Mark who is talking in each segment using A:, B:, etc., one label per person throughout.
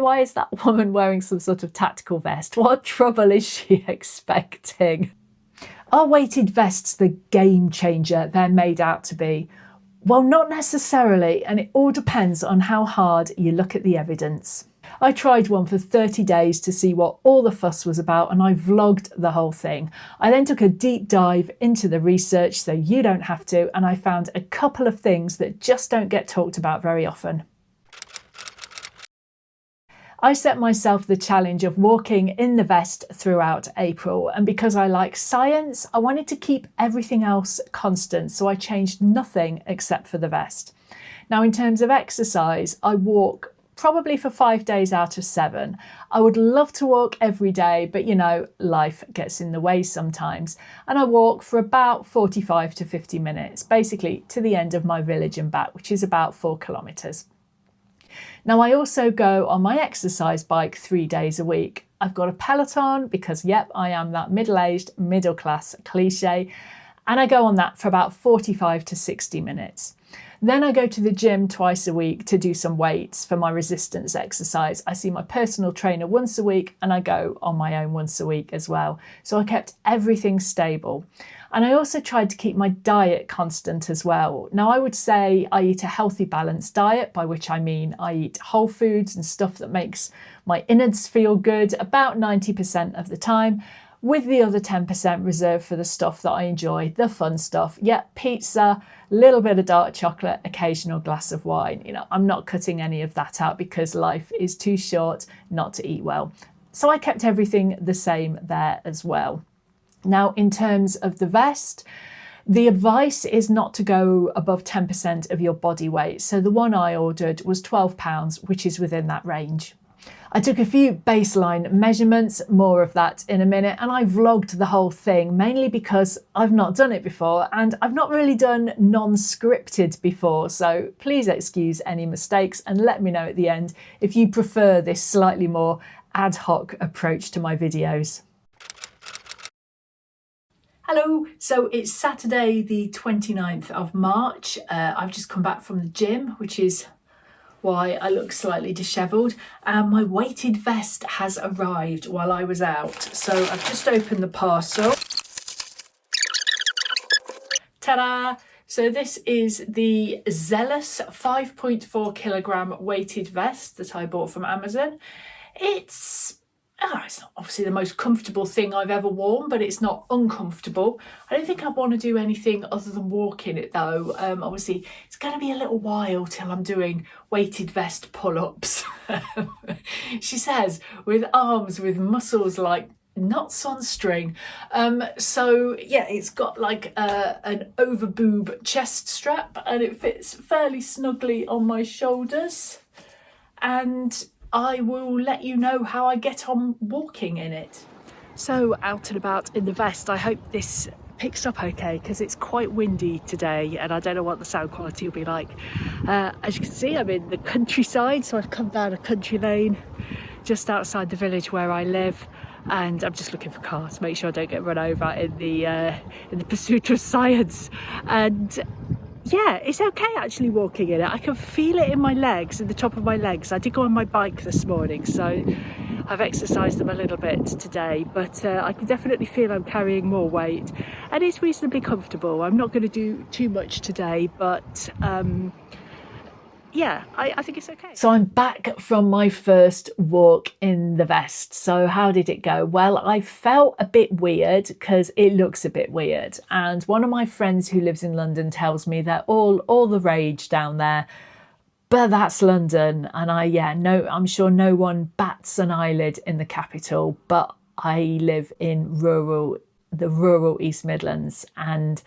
A: Why is that woman wearing some sort of tactical vest? What trouble is she expecting? Are weighted vests the game changer they're made out to be? Well, not necessarily, and it all depends on how hard you look at the evidence. I tried one for 30 days to see what all the fuss was about, and I vlogged the whole thing. I then took a deep dive into the research so you don't have to, and I found a couple of things that just don't get talked about very often. I set myself the challenge of walking in the vest throughout April, and because I like science, I wanted to keep everything else constant, so I changed nothing except for the vest. Now, in terms of exercise, I walk probably for 5 days out of 7. I would love to walk every day, but you know, life gets in the way sometimes. And I walk for about 45 to 50 minutes, basically to the end of my village and back, which is about 4 kilometres. Now, I also go on my exercise bike 3 days a week. I've got a Peloton because, yep, I am that middle-aged, middle-class cliche, and I go on that for about 45 to 60 minutes. Then I go to the gym twice a week to do some weights for my resistance exercise. I see my personal trainer once a week, and I go on my own once a week as well. So I kept everything stable. And I also tried to keep my diet constant as well. Now, I would say I eat a healthy, balanced diet, by which I mean I eat whole foods and stuff that makes my innards feel good about 90% of the time, with the other 10% reserved for the stuff that I enjoy, the fun stuff. Yeah, pizza, little bit of dark chocolate, occasional glass of wine. You know, I'm not cutting any of that out because life is too short not to eat well. So I kept everything the same there as well. Now, in terms of the vest, the advice is not to go above 10% of your body weight. So the one I ordered was £12, which is within that range. I took a few baseline measurements, more of that in a minute, and I vlogged the whole thing, mainly because I've not done it before and I've not really done non-scripted before. So please excuse any mistakes and let me know at the end if you prefer this slightly more ad hoc approach to my videos. Hello, so it's Saturday the 29th of March. I've just come back from the gym, which is why I look slightly dishevelled. My weighted vest has arrived while I was out. So I've just opened the parcel. Ta-da! So this is the Zealous 5.4 kilogram weighted vest that I bought from Amazon. It's not obviously the most comfortable thing I've ever worn, but it's not uncomfortable. I don't think I want to do anything other than walk in it though. Obviously, it's going to be a little while till I'm doing weighted vest pull-ups. She says, with arms with muscles like knots on string. So yeah, it's got like an over boob chest strap and it fits fairly snugly on my shoulders. And I will let you know how I get on walking in it. So out and about in the vest, I hope this picks up okay because it's quite windy today and I don't know what the sound quality will be like. As you can see, I'm in the countryside, so I've come down a country lane just outside the village where I live, and I'm just looking for cars to make sure I don't get run over in the pursuit of science. And yeah, it's okay actually walking in it. I can feel it in my legs, in the top of my legs. I did go on my bike this morning, so I've exercised them a little bit today, but I can definitely feel I'm carrying more weight and it's reasonably comfortable. I'm not going to do too much today, but yeah, I think it's okay. So I'm back from my first walk in the vest. So how did it go? Well, I felt a bit weird because it looks a bit weird. And one of my friends who lives in London tells me they're all the rage down there. But that's London. And I'm sure no one bats an eyelid in the capital, but I live in the rural East Midlands, and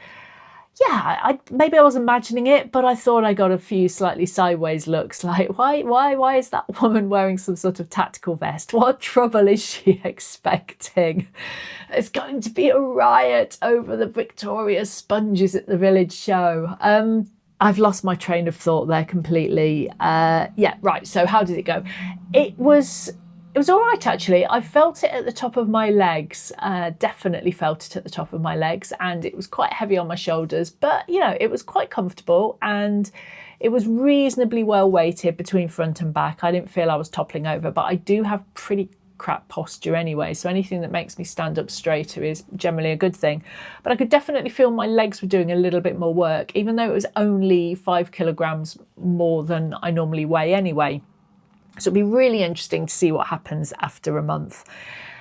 A: yeah, maybe I was imagining it, but I thought I got a few slightly sideways looks like, why is that woman wearing some sort of tactical vest? What trouble is she expecting? It's going to be a riot over the Victoria sponges at the village show. I've lost my train of thought there completely. Yeah, right, so how did it go? It was all right, actually. I felt it at the top of my legs, definitely felt it at the top of my legs, and it was quite heavy on my shoulders, but, you know, it was quite comfortable, and It was reasonably well weighted between front and back. I didn't feel I was toppling over, but I do have pretty crap posture anyway, so anything that makes me stand up straighter is generally a good thing. But I could definitely feel my legs were doing a little bit more work, even though it was only 5 kilograms more than I normally weigh anyway. So it'll be really interesting to see what happens after a month.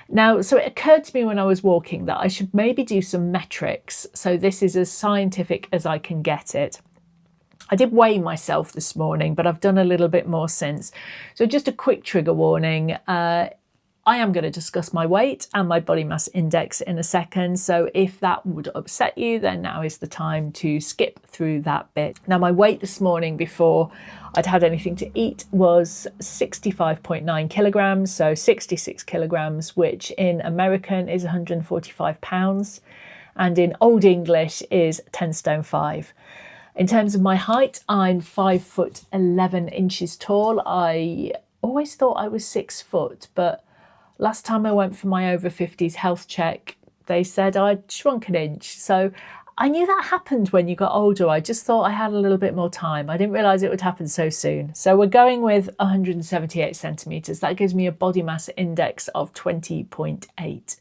A: Now, so it occurred to me when I was walking that I should maybe do some metrics. So this is as scientific as I can get it. I did weigh myself this morning, but I've done a little bit more since. So just a quick trigger warning. I am going to discuss my weight and my body mass index in a second. So if that would upset you, then now is the time to skip through that bit. Now, my weight this morning before I'd had anything to eat was 65.9 kilograms. So 66 kilograms, which in American is 145 pounds. And in Old English is 10 stone 5. In terms of my height, I'm 5'11" tall. I always thought I was 6 foot, but last time I went for my over 50s health check, they said I'd shrunk an inch. So I knew that happened when you got older. I just thought I had a little bit more time. I didn't realise it would happen so soon. So we're going with 178 centimetres. That gives me a body mass index of 20.8.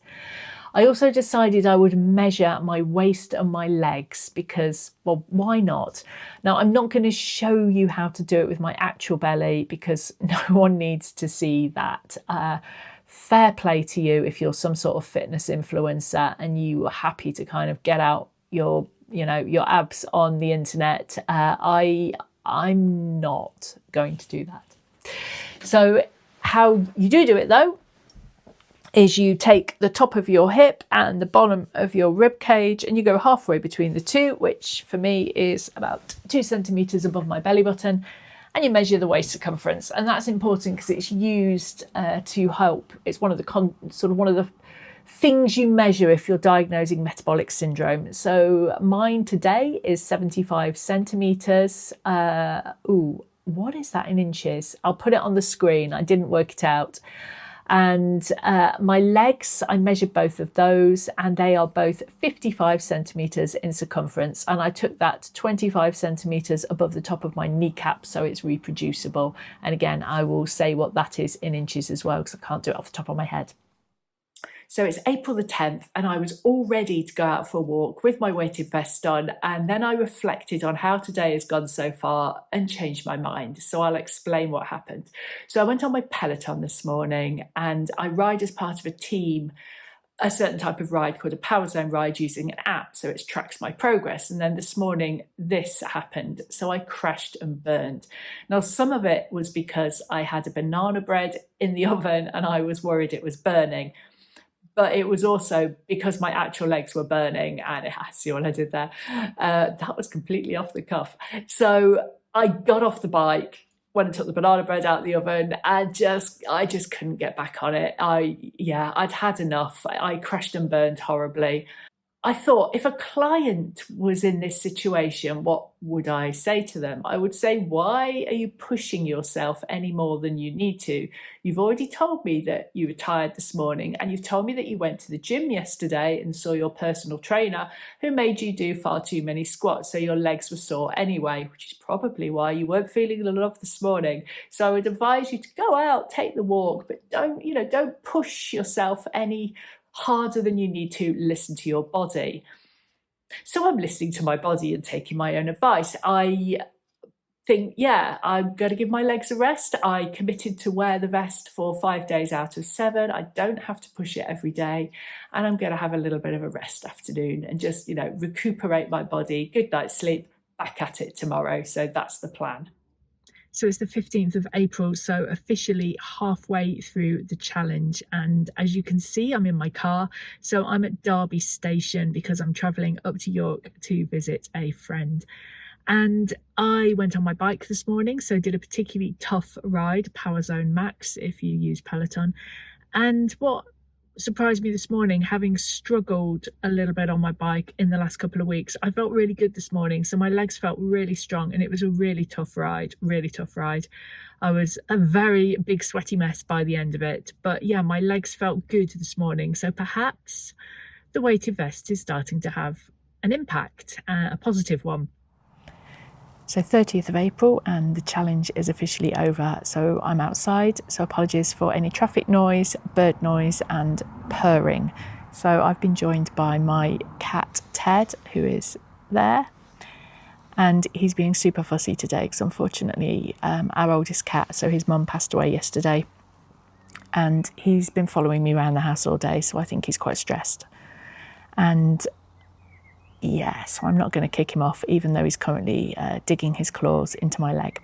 A: I also decided I would measure my waist and my legs because, well, why not? Now, I'm not going to show you how to do it with my actual belly because no one needs to see that. Fair play to you if you're some sort of fitness influencer and you are happy to kind of get out your abs on the internet. I'm not going to do that. So how you do it though is you take the top of your hip and the bottom of your rib cage and you go halfway between the two, which for me is about 2 centimeters above my belly button. And you measure the waist circumference, and that's important because it's used to help. It's one of the things you measure if you're diagnosing metabolic syndrome. So mine today is 75 centimeters. What is that in inches? I'll put it on the screen. I didn't work it out. And my legs, I measured both of those and they are both 55 centimetres in circumference. And I took that 25 centimetres above the top of my kneecap so it's reproducible. And again, I will say what that is in inches as well because I can't do it off the top of my head. So it's April the 10th and I was all ready to go out for a walk with my weighted vest on, and then I reflected on how today has gone so far and changed my mind. So I'll explain what happened. So I went on my Peloton this morning and I ride as part of a team, a certain type of ride called a Power Zone ride using an app, so it tracks my progress. And then this morning this happened, so I crashed and burned. Now some of it was because I had a banana bread in the oven and I was worried it was burning. But it was also because my actual legs were burning, and see what I did there? That was completely off the cuff. So I got off the bike, went and took the banana bread out of the oven, and I just couldn't get back on it. I'd had enough. I crashed and burned horribly. I thought if a client was in this situation, what would I say to them? I would say, why are you pushing yourself any more than you need to? You've already told me that you were tired this morning, and you've told me that you went to the gym yesterday and saw your personal trainer who made you do far too many squats, so your legs were sore anyway, which is probably why you weren't feeling the love this morning. So I would advise you to go out, take the walk, but don't push yourself any harder than you need to. Listen to your body. So I'm listening to my body and taking my own advice. I think, I'm going to give my legs a rest. I committed to wear the vest for 5 days out of 7. I don't have to push it every day. And I'm going to have a little bit of a rest afternoon and just, recuperate my body. Good night's sleep, back at it tomorrow. So that's the plan. So it's the 15th of April, so officially halfway through the challenge. And as you can see, I'm in my car. So I'm at Derby Station because I'm travelling up to York to visit a friend. And I went on my bike this morning, so did a particularly tough ride, Power Zone Max, if you use Peloton. And what surprised me this morning, having struggled a little bit on my bike in the last couple of weeks, I felt really good this morning. So my legs felt really strong and it was a really tough ride. I was a very big sweaty mess by the end of it. But yeah, my legs felt good this morning. So perhaps the weighted vest is starting to have an impact, a positive one. So 30th of April and the challenge is officially over. So I'm outside, so apologies for any traffic noise, bird noise and purring. So I've been joined by my cat Ted, who is there, and he's being super fussy today because unfortunately our oldest cat, so his mum passed away yesterday, and he's been following me around the house all day, so I think he's quite stressed. And yeah, so I'm not going to kick him off, even though he's currently digging his claws into my leg.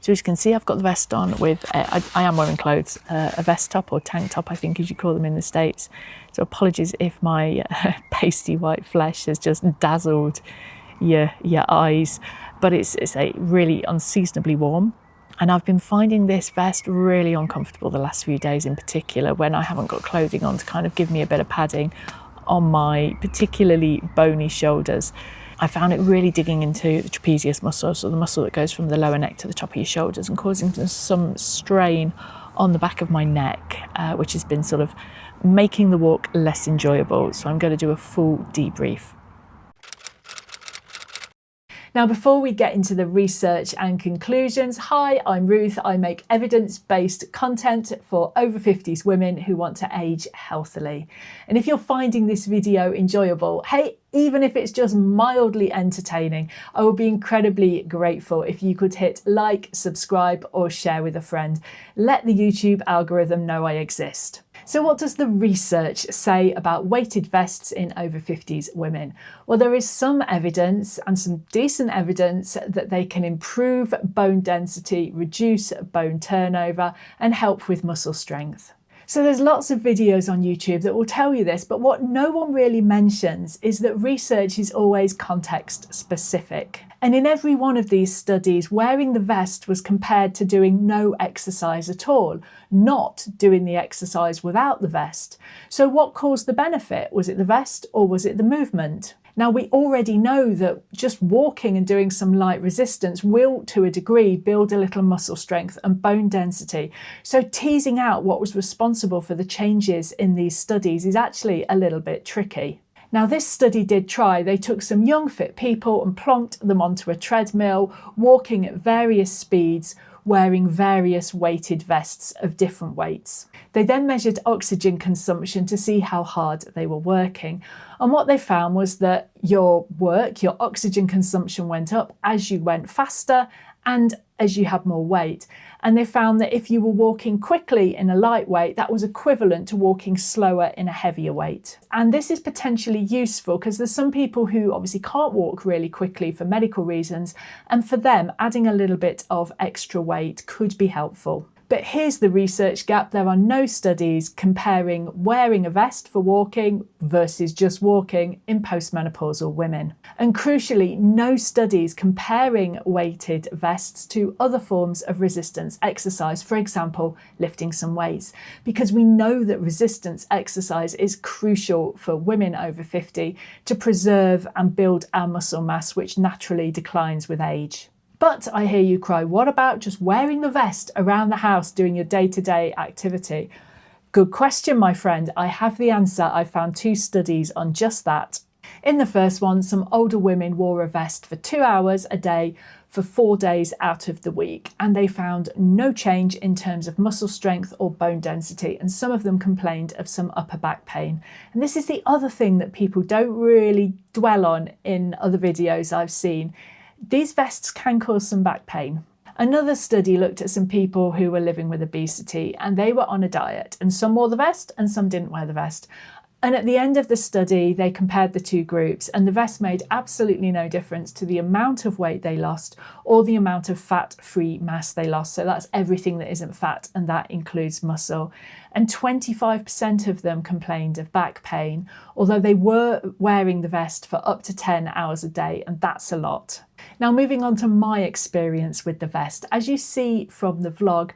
A: So as you can see, I've got the vest on with, I am wearing clothes, a vest top or tank top, I think as you call them in the States. So apologies if my pasty white flesh has just dazzled your eyes, but it's a really unseasonably warm. And I've been finding this vest really uncomfortable the last few days, in particular when I haven't got clothing on to kind of give me a bit of padding on my particularly bony shoulders. I found it really digging into the trapezius muscle, so the muscle that goes from the lower neck to the top of your shoulders, and causing some strain on the back of my neck, which has been sort of making the walk less enjoyable. So I'm going to do a full debrief. Now, before we get into the research and conclusions, hi, I'm Ruth. I make evidence-based content for over 50s women who want to age healthily. And if you're finding this video enjoyable, hey, even if it's just mildly entertaining, I would be incredibly grateful if you could hit like, subscribe, or share with a friend. Let the YouTube algorithm know I exist. So what does the research say about weighted vests in over 50s women? Well, there is some evidence, and some decent evidence, that they can improve bone density, reduce bone turnover, and help with muscle strength. So there's lots of videos on YouTube that will tell you this, but what no one really mentions is that research is always context specific. And in every one of these studies, wearing the vest was compared to doing no exercise at all, not doing the exercise without the vest. So what caused the benefit? Was it the vest or was it the movement? Now, we already know that just walking and doing some light resistance will, to a degree, build a little muscle strength and bone density. So teasing out what was responsible for the changes in these studies is actually a little bit tricky. Now, this study did try. They took some young fit people and plonked them onto a treadmill, walking at various speeds, wearing various weighted vests of different weights. They then measured oxygen consumption to see how hard they were working. And what they found was that your oxygen consumption went up as you went faster and as you had more weight. And they found that if you were walking quickly in a lightweight, that was equivalent to walking slower in a heavier weight. And this is potentially useful because there's some people who obviously can't walk really quickly for medical reasons, and for them, adding a little bit of extra weight could be helpful. But here's the research gap. There are no studies comparing wearing a vest for walking versus just walking in postmenopausal women. And crucially, no studies comparing weighted vests to other forms of resistance exercise, for example, lifting some weights, because we know that resistance exercise is crucial for women over 50 to preserve and build our muscle mass, which naturally declines with age. But I hear you cry, what about just wearing the vest around the house doing your day-to-day activity? Good question, my friend. I have the answer. I found 2 studies on just that. In the first one, some older women wore a vest for 2 hours a day for 4 days out of the week, and they found no change in terms of muscle strength or bone density, and some of them complained of some upper back pain. And this is the other thing that people don't really dwell on in other videos I've seen. These vests can cause some back pain. Another study looked at some people who were living with obesity, and they were on a diet, and some wore the vest and some didn't wear the vest. And at the end of the study, they compared the 2 groups, and the vest made absolutely no difference to the amount of weight they lost or the amount of fat-free mass they lost. So that's everything that isn't fat, and that includes muscle. And 25% of them complained of back pain, although they were wearing the vest for up to 10 hours a day, and that's a lot. Now, moving on to my experience with the vest. As you see from the vlog,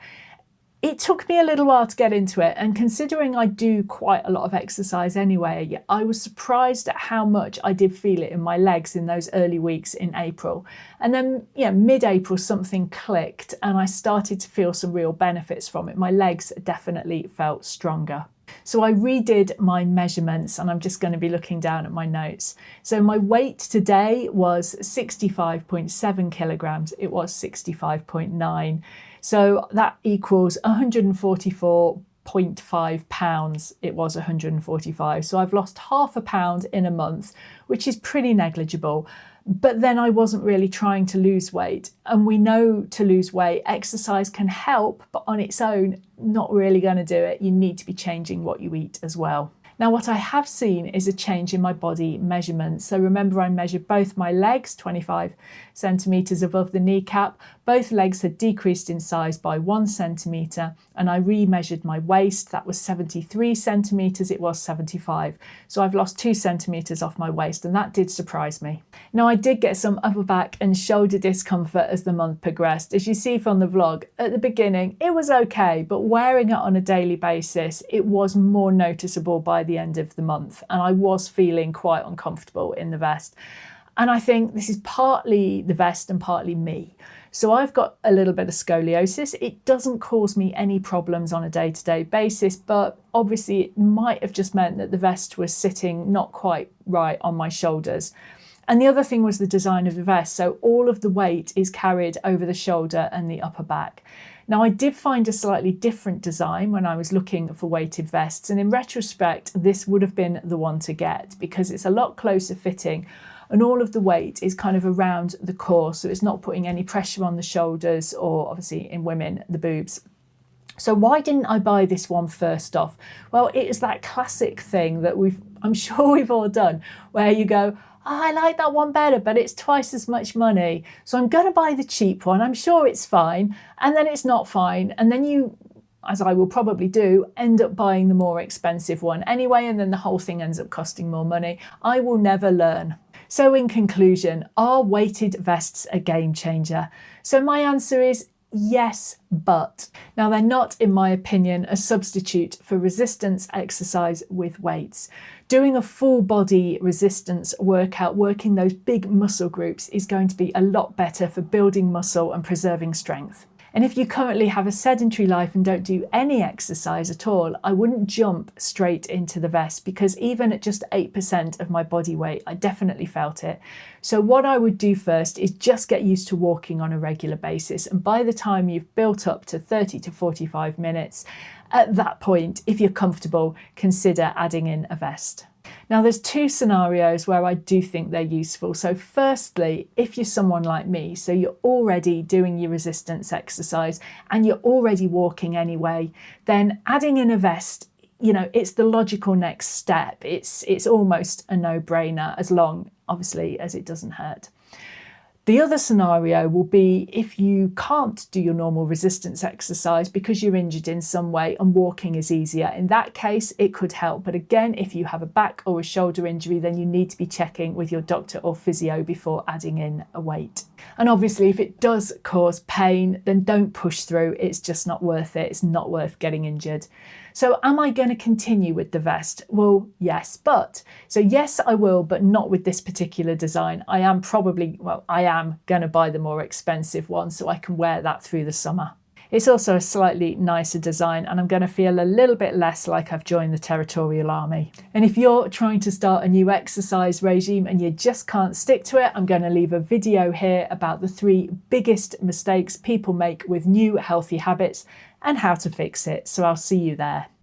A: it took me a little while to get into it, and considering I do quite a lot of exercise anyway, I was surprised at how much I did feel it in my legs in those early weeks in April. And then, mid-April something clicked and I started to feel some real benefits from it. My legs definitely felt stronger. So I redid my measurements, and I'm just going to be looking down at my notes. So my weight today was 65.7 kilograms. It was 65.9. So that equals 144.5 pounds. It was 145. So I've lost half a pound in a month, which is pretty negligible. But then I wasn't really trying to lose weight. And we know to lose weight, exercise can help, but on its own, not really going to do it. You need to be changing what you eat as well. Now, what I have seen is a change in my body measurements. So remember, I measured both my legs, 25 centimetres above the kneecap. Both legs had decreased in size by 1 centimetre, and I re-measured my waist. That was 73 centimetres, it was 75. So I've lost 2 centimetres off my waist, and that did surprise me. Now, I did get some upper back and shoulder discomfort as the month progressed. As you see from the vlog, at the beginning, it was okay, but wearing it on a daily basis, it was more noticeable by the end of the month, and I was feeling quite uncomfortable in the vest. And I think this is partly the vest and partly me. So I've got a little bit of scoliosis. It doesn't cause me any problems on a day-to-day basis, but obviously it might have just meant that the vest was sitting not quite right on my shoulders. And the other thing was the design of the vest. So all of the weight is carried over the shoulder and the upper back. Now, I did find a slightly different design when I was looking for weighted vests, and in retrospect, this would have been the one to get because it's a lot closer fitting and all of the weight is kind of around the core, so it's not putting any pressure on the shoulders or, obviously in women, the boobs. So why didn't I buy this one first off? Well, it is that classic thing that I'm sure we've all done, where you go, oh, I like that one better, but it's twice as much money. So I'm going to buy the cheap one. I'm sure it's fine. And then it's not fine. And then you, as I will probably do, end up buying the more expensive one anyway. And then the whole thing ends up costing more money. I will never learn. So in conclusion, are weighted vests a game changer? So my answer is yes, but. Now, they're not, in my opinion, a substitute for resistance exercise with weights. Doing a full body resistance workout, working those big muscle groups, is going to be a lot better for building muscle and preserving strength. And if you currently have a sedentary life and don't do any exercise at all, I wouldn't jump straight into the vest because even at just 8% of my body weight, I definitely felt it. So what I would do first is just get used to walking on a regular basis. And by the time you've built up to 30 to 45 minutes, at that point, if you're comfortable, consider adding in a vest. Now, there's two scenarios where I do think they're useful. So firstly, if you're someone like me, so you're already doing your resistance exercise and you're already walking anyway, then adding in a vest, it's the logical next step. It's almost a no-brainer, as long, obviously, as it doesn't hurt. The other scenario will be if you can't do your normal resistance exercise because you're injured in some way and walking is easier. In that case, it could help. But again, if you have a back or a shoulder injury, then you need to be checking with your doctor or physio before adding in a weight. And obviously, if it does cause pain, then don't push through. It's just not worth it. It's not worth getting injured. So am I going to continue with the vest? Well, yes, yes, I will, but not with this particular design. I am going to buy the more expensive one so I can wear that through the summer. It's also a slightly nicer design and I'm going to feel a little bit less like I've joined the Territorial Army. And if you're trying to start a new exercise regime and you just can't stick to it, I'm going to leave a video here about the 3 biggest mistakes people make with new healthy habits and how to fix it. So I'll see you there.